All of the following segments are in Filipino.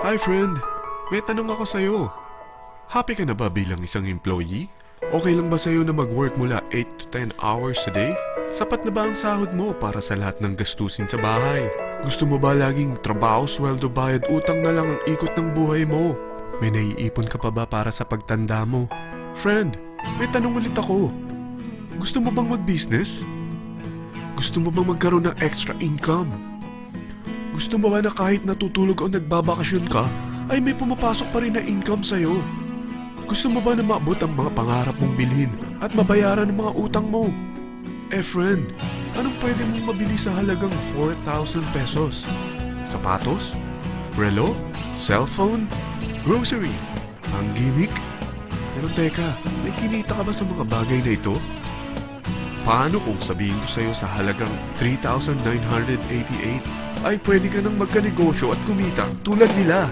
Hi friend, may tanong ako sa'yo. Happy ka na ba bilang isang employee? Okay lang ba sa'yo na mag-work mula 8 to 10 hours a day? Sapat na ba ang sahod mo para sa lahat ng gastusin sa bahay? Gusto mo ba laging trabaho, sweldo, bayad, utang na lang ang ikot ng buhay mo? May naiipon ka pa ba para sa pagtanda mo? Friend, may tanong ulit ako. Gusto mo bang mag-business? Gusto mo bang magkaroon ng extra income? Gusto mo ba na kahit natutulog o nagbabakasyon ka, ay may pumapasok pa rin na income sa'yo? Gusto mo ba na maabot ang mga pangarap mong bilhin at mabayaran ang mga utang mo? Friend, anong pwede mong mabili sa halagang 4,000 pesos? Sapatos? Relo? Cellphone? Grocery? Ang gimmick? Pero teka, may kinita ka ba sa mga bagay na ito? Paano kung sabihin ko sa'yo sa halagang 3,988 ay pwede ka nang magkanegosyo at kumita tulad nila?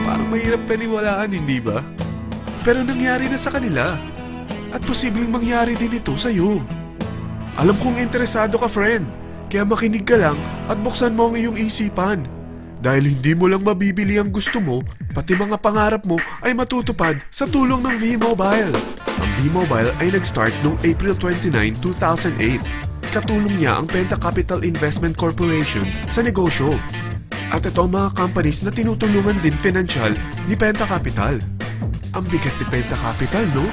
Parang mahirap paniwalaan, hindi ba? Pero nangyari na sa kanila. At posibleng mangyari din ito sa'yo. Alam kong interesado ka, friend. Kaya makinig ka lang at buksan mo ang iyong isipan. Dahil hindi mo lang mabibili ang gusto mo, pati mga pangarap mo ay matutupad sa tulong ng V-Mobile. Ang V-Mobile ay nag-start noong April 29, 2008. Katulong niya ang Penta Capital Investment Corporation sa negosyo. At ito ang mga companies na tinutulungan din financial ni Penta Capital. Ang bigat ni Penta Capital, no?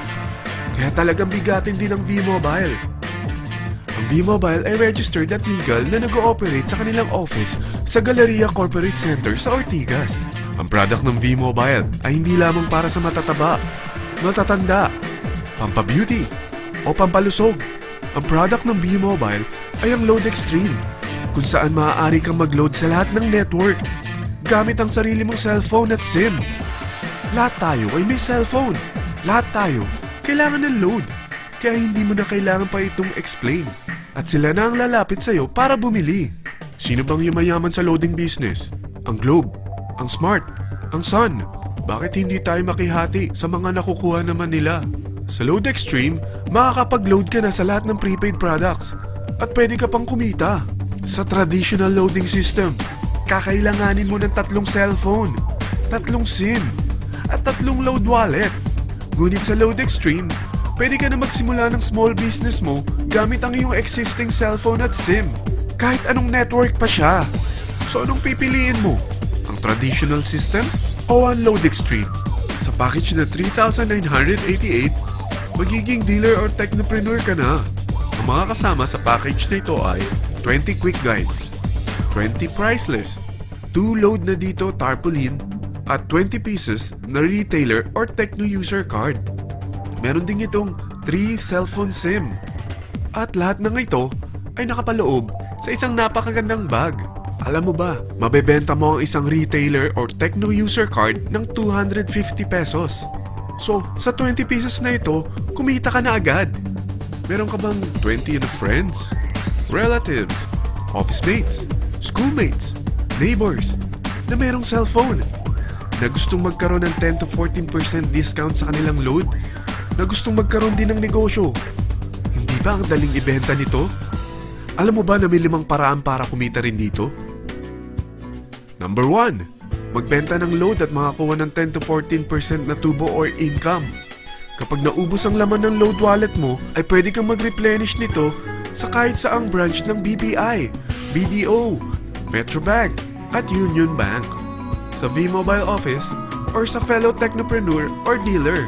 Kaya talagang bigatin din ang V-Mobile. Ang V-Mobile ay registered at legal na nag-ooperate sa kanilang office sa Galleria Corporate Center sa Ortigas. Ang product ng V-Mobile ay hindi lamang para sa matataba, matatanda, pampabeauty, o pampalusog. Ang product ng V-Mobile ay ang Load Extreme, kung saan maaari kang mag-load sa lahat ng network gamit ang sarili mong cellphone at SIM. Lahat tayo ay may cellphone. Lahat tayo kailangan ng load. Kaya hindi mo na kailangan pa itong explain. At sila na ang lalapit sa'yo para bumili. Sino bang yumayaman sa loading business? Ang Globe, ang Smart, ang Sun. Bakit hindi tayo makihati sa mga nakukuha naman nila? Sa Load Extreme, makakapag-load ka na sa lahat ng prepaid products. At pwede ka pang kumita. Sa traditional loading system, kakailanganin mo ng 3 cellphone, 3 SIM, at 3 load wallet. Ngunit sa Load Extreme, pwede ka na magsimula ng small business mo gamit ang iyong existing cellphone at SIM. Kahit anong network pa siya. So anong pipiliin mo? Ang traditional system o ang Load Extreme? Sa package na 3,988, magiging dealer or technopreneur ka na. Ang mga kasama sa package na ito ay 20 quick guides, 20 price list, 2 load na dito tarpaulin, at 20 pieces na retailer or techno user card. Meron din itong 3 cellphone SIM. At lahat ng ito ay nakapaloob sa isang napakagandang bag. Alam mo ba, mabebenta mo ang isang retailer or techno user card ng 250 pesos. So, sa 20 pieces na ito, kumita ka na agad. Meron ka bang 20 na friends, relatives, office mates, schoolmates, neighbors na merong cellphone na gustong magkaroon ng 10 to 14% discount sa kanilang load? Na gustong magkaroon din ng negosyo? Hindi ba ang daling ibenta nito? Alam mo ba na may 5 paraan para kumita rin dito? Number 1, magbenta ng load at makakuha ng 10 to 14% na tubo or income. Kapag naubos ang laman ng load wallet mo, ay pwede kang mag-replenish nito sa kahit saang branch ng BPI, BDO, Metrobank, at Union Bank, sa V-Mobile office, or sa fellow technopreneur or dealer.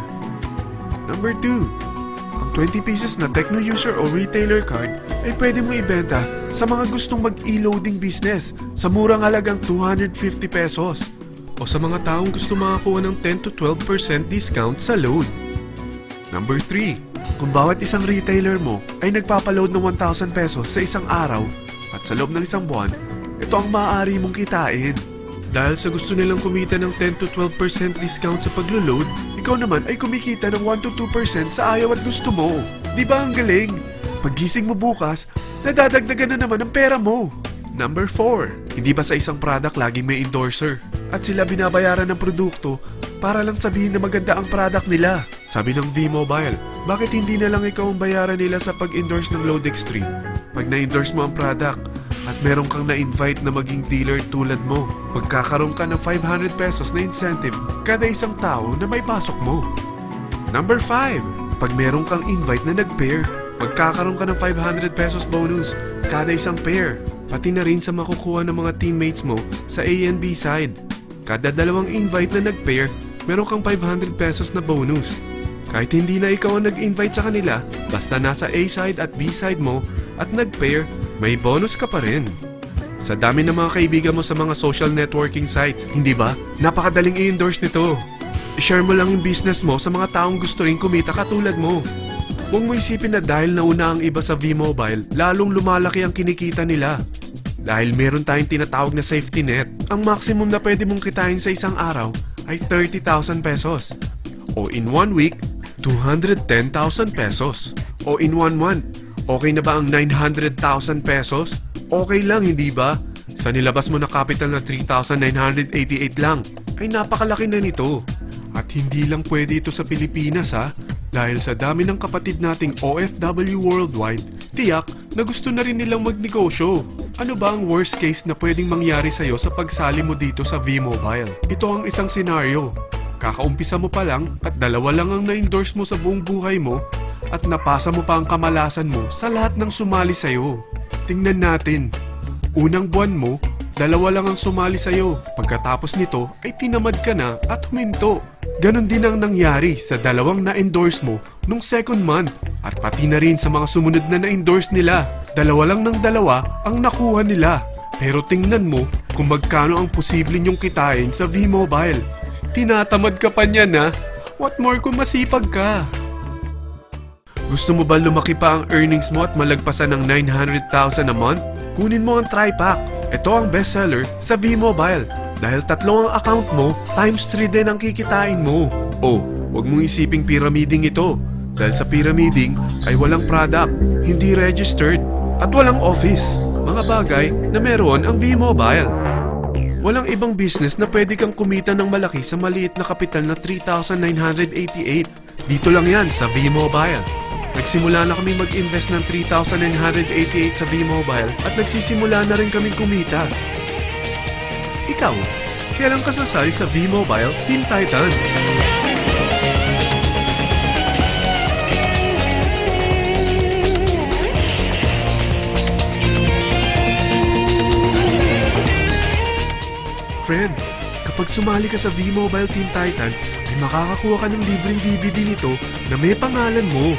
Number 2, ang 20 pieces na techno user o retailer card ay pwede mo ibenta sa mga gustong mag-e-loading business sa murang halagang 250 pesos o sa mga taong gusto makakuha ng 10 to 12% discount sa load. Number 3, kung bawat isang retailer mo ay nagpapaload ng 1,000 pesos sa isang araw at sa loob ng isang buwan, ito ang maaari mong kitain. Dahil sa gusto nilang kumita ng 10 to 12% discount sa paglo-load, ikaw naman ay kumikita ng 1 to 2% sa ayaw at gusto mo. Di ba ang galing? Paggising mo bukas, nadadagdagan na naman ang pera mo. Number 4, hindi ba sa isang product laging may endorser? At sila binabayaran ng produkto para lang sabihin na maganda ang product nila. Sabi ng V-Mobile, bakit hindi na lang ikaw ang bayaran nila sa pag-endorse ng Load Extreme? Pag na-endorse mo ang product at meron kang na-invite na maging dealer tulad mo, magkakaroon ka ng 500 pesos na incentive kada isang tao na may pasok mo. Number 5. Pag meron kang invite na nag-pair, magkakaroon ka ng 500 pesos bonus kada isang pair. Pati na rin sa makukuha ng mga teammates mo sa A and B side. Kada dalawang invite na nag-pair, meron kang 500 pesos na bonus. Kahit hindi na ikaw ang nag-invite sa kanila, basta nasa A side at B side mo at nag-pair, may bonus ka pa rin. Sa dami ng mga kaibigan mo sa mga social networking sites, hindi ba? Napakadaling i-endorse nito. I-share mo lang yung business mo sa mga taong gusto rin kumita katulad mo. Huwag mo isipin na dahil nauna ang iba sa V-Mobile, lalong lumalaki ang kinikita nila. Dahil meron tayong tinatawag na safety net, ang maximum na pwede mong kitain sa isang araw ay 30,000 pesos. O in 1 week, 210,000 pesos. O in 1 month, okay na ba ang 900,000 pesos? Okay lang, hindi ba? Sa nilabas mo na capital na 3,988 lang, ay napakalaki na nito. At hindi lang pwede ito sa Pilipinas ha, dahil sa dami ng kapatid nating OFW worldwide, tiyak na gusto na rin nilang magnegosyo. Ano ba ang worst case na pwedeng mangyari sa'yo sa pagsali mo dito sa V-Mobile? Ito ang isang senaryo. Kakaumpisa mo pa lang at dalawa lang ang na-endorse mo sa buong buhay mo at napasa mo pa ang kamalasan mo sa lahat ng sumali sa'yo. Tingnan natin. Unang buwan mo, dalawa lang ang sumali sa'yo. Pagkatapos nito ay tinamad ka na at huminto. Ganon din ang nangyari sa dalawang na-endorse mo nung second month at pati na rin sa mga sumunod na na-endorse nila. Dalawa lang ng dalawa ang nakuha nila. Pero tingnan mo kung magkano ang posible nyong kitain sa V-Mobile. Tinatamad ka pa niyan ha? What more kung masipag ka? Gusto mo ba lumaki pa ang earnings mo at malagpasan ng 900,000 a month? Kunin mo ang TriPack. Ito ang bestseller sa V-Mobile. Dahil 3 ang account mo, times 3 din ang kikitain mo. Oh, huwag mong isiping pyramiding ito. Dahil sa pyramiding ay walang product, hindi registered, at walang office. Mga bagay na meron ang V-Mobile. Walang ibang business na pwede kang kumita ng malaki sa maliit na kapital na 3,988. Dito lang yan sa V-Mobile. Nagsimula na kami mag-invest ng 3,988 sa V-Mobile at nagsisimula na rin kaming kumita. Ikaw, kailan ka sasali sa V-Mobile Teen Titans? Friend, kapag sumali ka sa V-Mobile Teen Titans, ay makakakuha ka ng libreng DVD nito na may pangalan mo.